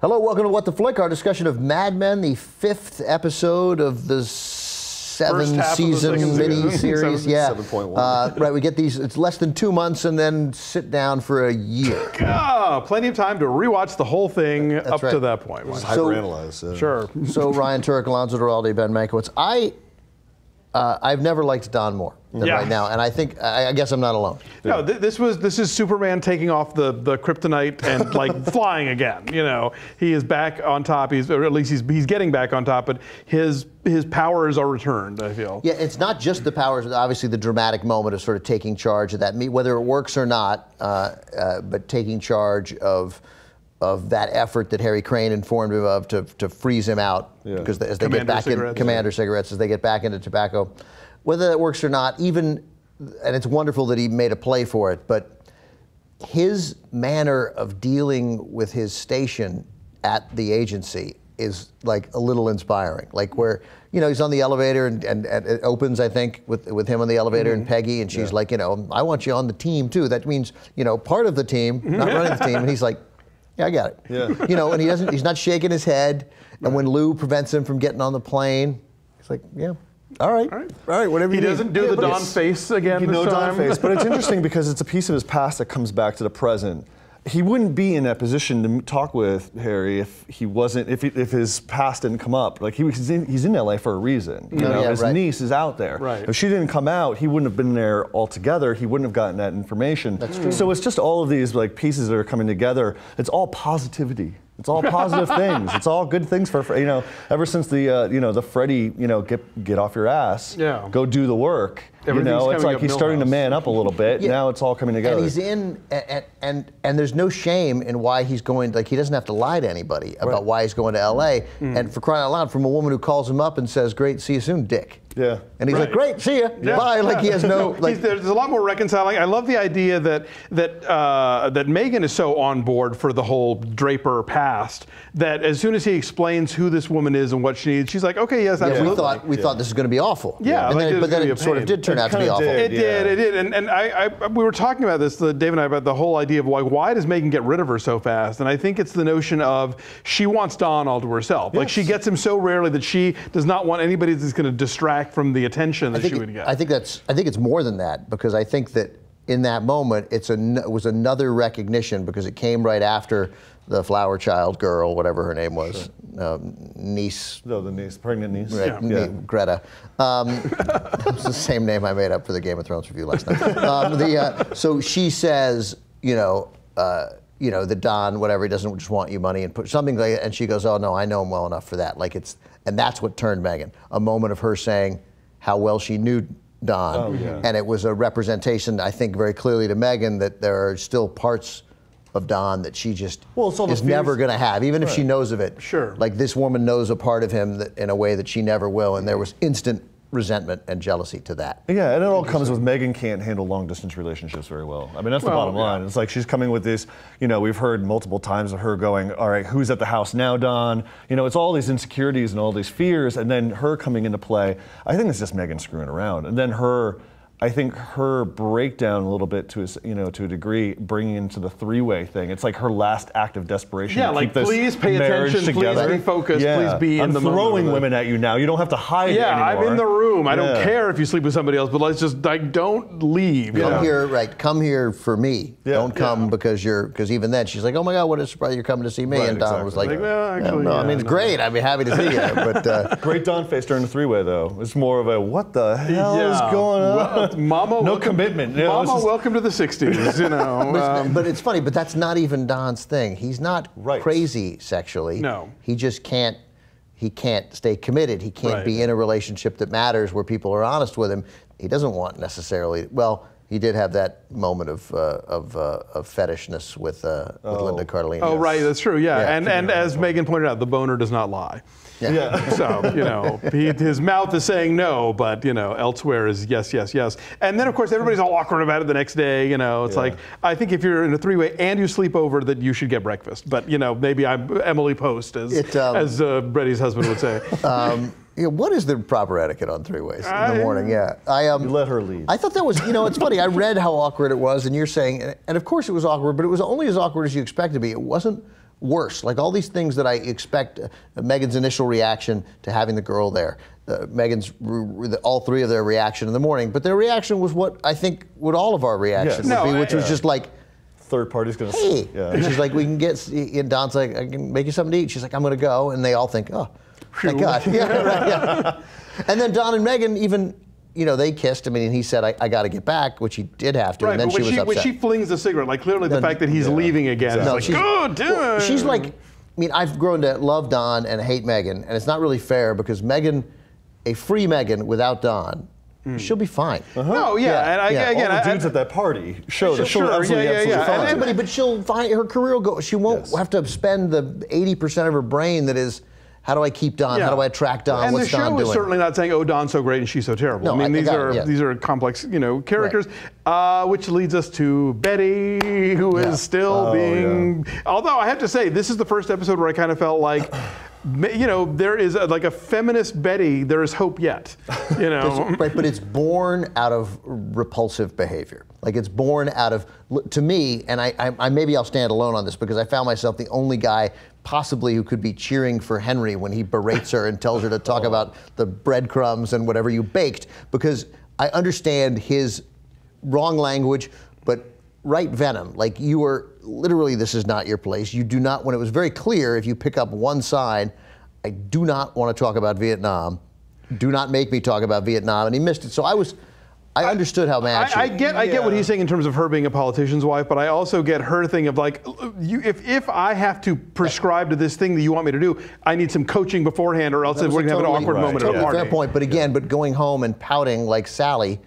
Hello, welcome to What the Flick, our discussion of Mad Men, the 5th episode of the 7-season mini-series. Yeah, 7.1. Right, we get these, it's less than 2 months and then sit down for a year. Plenty of time to rewatch the whole thing to that point. Just hyperanalyze. Sure. So Ryan Turek, Alonzo Duralde, Ben Mankiewicz. I've never liked Don more than right now, and I guess I'm not alone. No, this is Superman taking off the kryptonite and like flying again. You know, he is back on top. Or at least he's getting back on top, but his powers are returned, I feel. Yeah, it's not just the powers. Obviously, the dramatic moment of sort of taking charge of that, whether it works or not, but taking charge of that effort that Harry Crane informed him of to freeze him out, because as they get back in Commander cigarettes, as they get back into tobacco, whether that works or not, and it's wonderful that he made a play for it, but his manner of dealing with his station at the agency is like a little inspiring. Like where, he's on the elevator and it opens, I think, with him on the elevator and Peggy, and she's like, I want you on the team too. That means, part of the team, not running the team. And he's like, yeah, I got it. Yeah. And he's not shaking his head. And when Lou prevents him from getting on the plane, he's like, yeah, all right, whatever you need. He doesn't do the Don face again this time. Don face, but it's interesting because it's a piece of his past that comes back to the present. He wouldn't be in that position to talk with Harry if he wasn't, if his past didn't come up. Like he's in LA for a reason. His niece is out there. Right. If she didn't come out, he wouldn't have been there altogether. He wouldn't have gotten that information. That's true. So it's just all of these like pieces that are coming together. It's all positivity. It's all positive things. It's all good things for ever since the Freddie, get off your ass. Yeah. Go do the work. It's like he's starting to man up a little bit. Now it's all coming together. And he's and there's no shame in why he's going. Like he doesn't have to lie to anybody about why he's going to L.A. And for crying out loud, from a woman who calls him up and says, "Great, see you soon, Dick." Yeah. And he's like, "Great, see ya, bye." Like he has no. Like, there's a lot more reconciling. I love the idea that Megan is so on board for the whole Draper past that as soon as he explains who this woman is and what she needs, she's like, "Okay, yes, absolutely." We thought this was going to be awful. Yeah, but then it sort of did turn out to be awful. It did. And we were talking about this, Dave and I, about the whole idea of why does Megan get rid of her so fast? And I think it's the notion of she wants Don all to herself. Yes. Like she gets him so rarely that she does not want anybody that's going to distract from the attention that she would get. I think it's more than that, because I think that in that moment it was another recognition, because it came right after the flower child girl, whatever her name was, niece. No, the niece, pregnant niece. Right, Greta. It's the same name I made up for the Game of Thrones review last night. So she says, that Don, whatever, he doesn't just want you money and put something like that, and she goes, "Oh no, I know him well enough for that." And that's what turned Megan. A moment of her saying how well she knew Don, and it was a representation, I think, very clearly to Megan that there are still parts of Don that she just is never going to have, even if she knows of it. Sure. Like this woman knows a part of him that, in a way that she never will, and there was instant resentment and jealousy to that. Yeah, and it all comes with Megan can't handle long-distance relationships very well. I mean, that's the bottom line. It's like she's coming with this, we've heard multiple times of her going, "All right, who's at the house now, Don?" It's all these insecurities and all these fears, and then her coming into play. I think it's just Megan screwing around. And then I think her breakdown a little bit to a degree, bringing into the three-way thing. It's like her last act of desperation. Yeah, to like keep this please pay attention, together. Please be focused, please be in the moment. I'm throwing women at you now. You don't have to hide anymore. I'm in the room. I don't care if you sleep with somebody else, but let's just don't leave. Come here for me. Don't come because even then she's like, "Oh my God, what a surprise! You're coming to see me." And Don was like, "It's great. I'd be happy to see you." But great Don face during the three-way though. It's more of a what the hell is going on? Mama, no commitment. Mama, welcome to the 60s, But it's funny, but that's not even Don's thing. He's not crazy sexually. No. He just can't stay committed. He can't be in a relationship that matters where people are honest with him. He doesn't want necessarily, he did have that moment of fetishness with Linda Cardellini. Oh, right, that's true, And as Megan pointed out, the boner does not lie. Yeah. So, his mouth is saying no, but, elsewhere is yes, yes, yes. And then, of course, everybody's all awkward about it the next day. It's like, I think if you're in a three-way and you sleep over, that you should get breakfast. But, maybe I'm Emily Post, as Brett's husband would say. What is the proper etiquette on three-ways in the morning? You let her lead. I thought that was, it's funny. I read how awkward it was, and you're saying, and of course it was awkward, but it was only as awkward as you expect it to be. It wasn't worse. Like all these things that I expect, Meghan's initial reaction to having the girl there, Meghan's, all three of their reaction in the morning, but their reaction was what I think what all of our reaction would be, which was just like, third party's gonna. Hey, and she's like, we can get. And Don's like, I can make you something to eat. She's like, I'm gonna go, and they all think, oh, thank God. And then Don and Meghan even, they kissed. I mean, and he said, I got to get back, which he did have to. Right, and then but she was upset. when she flings the cigarette, like clearly the fact that he's leaving again. No, she's like, oh, damn. Well, she's like, I mean, I've grown to love Don and hate Meghan, and it's not really fair because Meghan, a free Meghan without Don, she'll be fine. No, again, all the dudes at that party showed that she'll absolutely fine. Everybody, but she'll find her career will go. She won't have to spend the 80% of her brain that is, how do I keep Don? How do I attract Don? And what's the show Don doing? is certainly not saying, oh, Don's so great and she's so terrible. No, I mean, these are complex, characters, which leads us to Betty, who is still being. Although I have to say, this is the first episode where I kind of felt like. There is like a feminist Betty. There is hope yet. Right, but it's born out of repulsive behavior. Like it's born out of, to me, and I maybe I'll stand alone on this because I found myself the only guy possibly who could be cheering for Henry when he berates her and tells her to talk about the breadcrumbs and whatever you baked, because I understand his wrong language, but right venom. Like you are literally, this is not your place. You do not, when it was very clear, if you pick up one side, I do not want to talk about Vietnam. Do not make me talk about Vietnam. And he missed it. So I understood how mad she was. I get what he's saying in terms of her being a politician's wife, but I also get her thing of like, if I have to prescribe to this thing that you want me to do, I need some coaching beforehand, or else we're going to have an awkward moment at a party. Fair point. But again, going home and pouting like Sally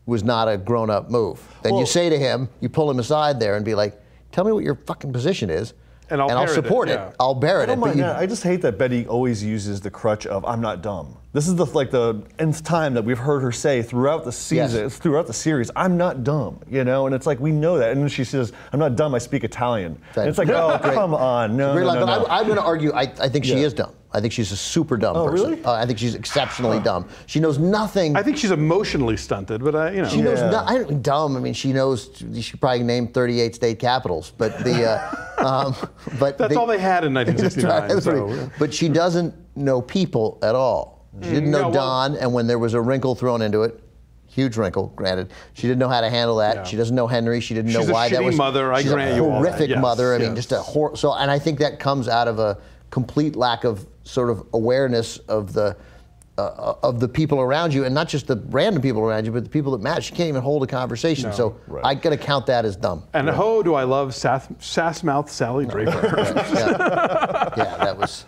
was not a grown-up move. Then you say to him, you pull him aside there and be like, tell me what your fucking position is, and I'll support it. I'll bear it. I just hate that Betty always uses the crutch of I'm not dumb. This is the nth time that we've heard her say throughout the season, throughout the series, I'm not dumb, and it's like we know that. And then she says, I'm not dumb, I speak Italian. And it's like, oh, come on, no. But I'm going to argue, I think she is dumb. I think she's a super dumb person. Really? I think she's exceptionally dumb. She knows nothing. I think she's emotionally stunted, but She knows nothing. Dumb. I mean, she knows. She probably named 38 state capitals, but but that's all they had in 1969. But she doesn't know people at all. She didn't know Don, and when there was a wrinkle thrown into it, huge wrinkle, granted, she didn't know how to handle that. Yeah. She doesn't know Henry. She didn't know why that was. She's a shitty mother. She's a horrific mother. I mean, just a So, and I think that comes out of a complete lack of sort of awareness of the people around you, and not just the random people around you, but the people that matter. She can't even hold a conversation. So I gotta count that as dumb. And do I love sass-mouth Sally Draper. That was.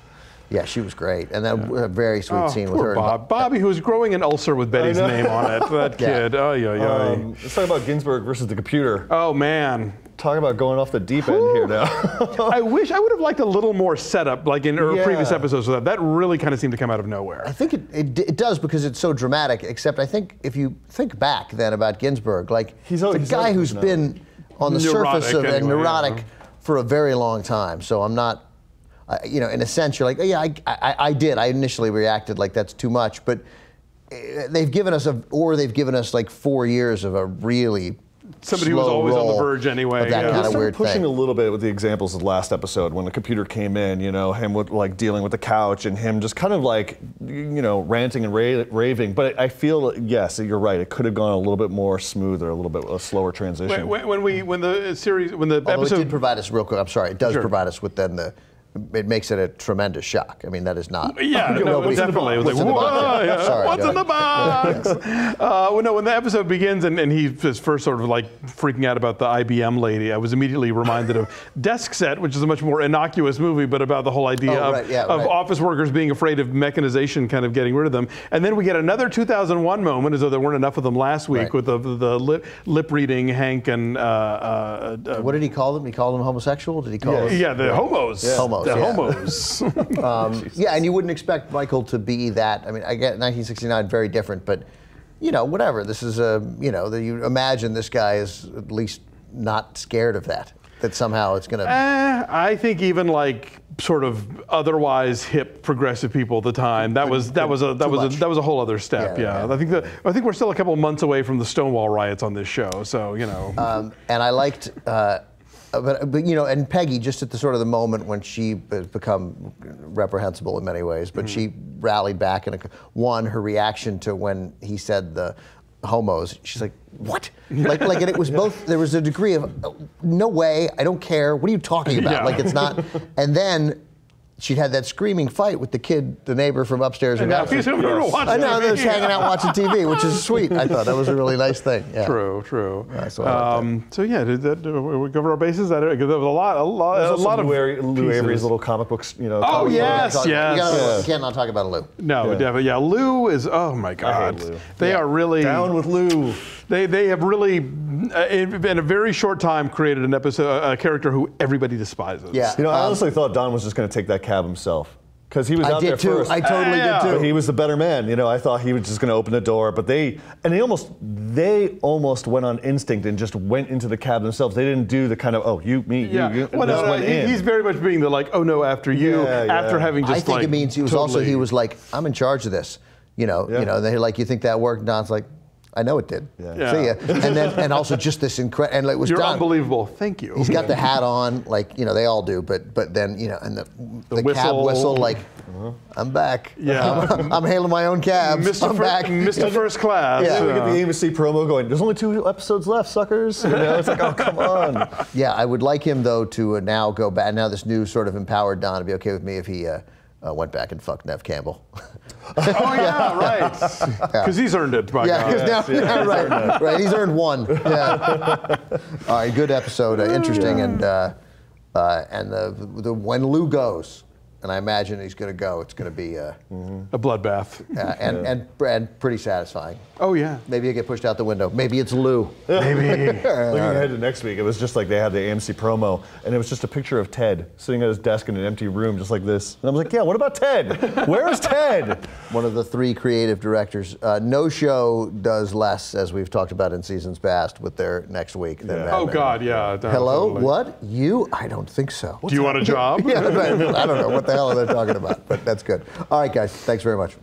Yeah, she was great, and then a very sweet scene with her. Bobby, who was growing an ulcer with Betty's name on it. That kid. Let's talk about Ginsberg versus the computer. Oh man. Talk about going off the deep end here now. I wish I would have liked a little more setup, like in previous episodes of that. That really kind of seemed to come out of nowhere. I think it does because it's so dramatic. Except I think if you think back then about Ginsberg, like he's a guy who's been on the surface of neurotic for a very long time. So I'm not. In a sense, you're like, I did. I initially reacted like that's too much, but they've given us like 4 years of a really somebody who was always on the verge anyway. That kind of weird pushing thing. a little bit with the examples of the last episode when the computer came in, him with like dealing with the couch and him just kind of like, ranting and raving. But I feel, yes, you're right. It could have gone a little bit more smooth or a little bit a slower transition. When the Although episode it did provide us real quick. I'm sorry. It does provide us with then it makes it a tremendous shock. I mean, that is not. Yeah, definitely. It was like, whoa, Sorry, what's in the box? When the episode begins and he's first sort of like freaking out about the IBM lady, I was immediately reminded of Desk Set, which is a much more innocuous movie, but about the whole idea of office workers being afraid of mechanization kind of getting rid of them. And then we get another 2001 moment, as though there weren't enough of them last week, with the lip reading Hank and. What did he call them? He called them homosexual? Did he call them? Yeah, the homos. Yeah. The homos. And you wouldn't expect Michael to be that. I mean, I get 1969 very different, but whatever. This is you imagine this guy is at least not scared of that. That somehow it's going to. I think even like sort of otherwise hip progressive people at the time, that was a whole other step. Yeah. I think we're still a couple of months away from the Stonewall riots on this show. So and I liked. but you know, and Peggy, just at the sort of the moment when she has become reprehensible in many ways, but she rallied back, and her reaction to when he said the homos, she's like, what? Like, and it was both, there was a degree of, no way, I don't care, what are you talking about? Yeah. Like, it's not, and then she'd had that screaming fight with the kid, the neighbor from upstairs. And now he's over watching I know, TV. they're just hanging out watching TV, which is sweet. I thought that was a really nice thing. Yeah. True. So I like So yeah, did we cover our bases? There was a lot of Lou Avery's little comic books, you know. Oh, comic yes, books. yes. You can't not talk about Lou. No, definitely. Yeah, Lou is. Oh my God, Lou. they are really Down with Lou. They have really, in a very short time, created an episode, a character who everybody despises. Yeah. You know, I honestly thought Don was just going to take that cab himself. Because he was I out did there too. first. I totally did too. But he was the better man. You know, I thought he was just going to open the door, but they almost went on instinct and just went into the cab themselves. They didn't do the kind of, oh, you, me, Yeah. you. Well, just went in. He's very much being the like, oh no, after you, after having just I think like, it means he was totally, also, he was like, I'm in charge of this. You know, they're like, you think that worked? Don's like, I know it did. Yeah. See ya. And also just this incredible, and it was You're Don. unbelievable. Thank you. He's got the hat on, like, you know, they all do, but then, you know, and the cab whistle, like, I'm back. Yeah. I'm hailing my own cabs. I'm back. Mr. First Class. Yeah. We get the AMC promo going, there's only 2 episodes left, suckers. You know, it's like, oh, come on. Yeah, I would like him, though, to now go back. Now this new sort of empowered Don would be okay with me if he went back and fucked Nev Campbell. Oh yeah, right. Because he's earned it. By God. Because right. He's earned one. Yeah. All right, good episode, interesting, and the when Lou goes, and I imagine he's going to go, it's going to be a bloodbath. and pretty satisfying. Oh yeah. Maybe you get pushed out the window. Maybe it's Lou. Maybe. Looking ahead to next week, it was just like they had the AMC promo, and it was just a picture of Ted sitting at his desk in an empty room, just like this. And I was like, yeah, what about Ted? Where is Ted? One of the 3 creative directors. No show does less, as we've talked about in seasons past, with their next week. Than Mad Oh Men. God, yeah. Hello? Totally. What? You? I don't think so. Do you want a job? Yeah, right. I don't know what the hell they're talking about, but that's good. All right, guys. Thanks very much.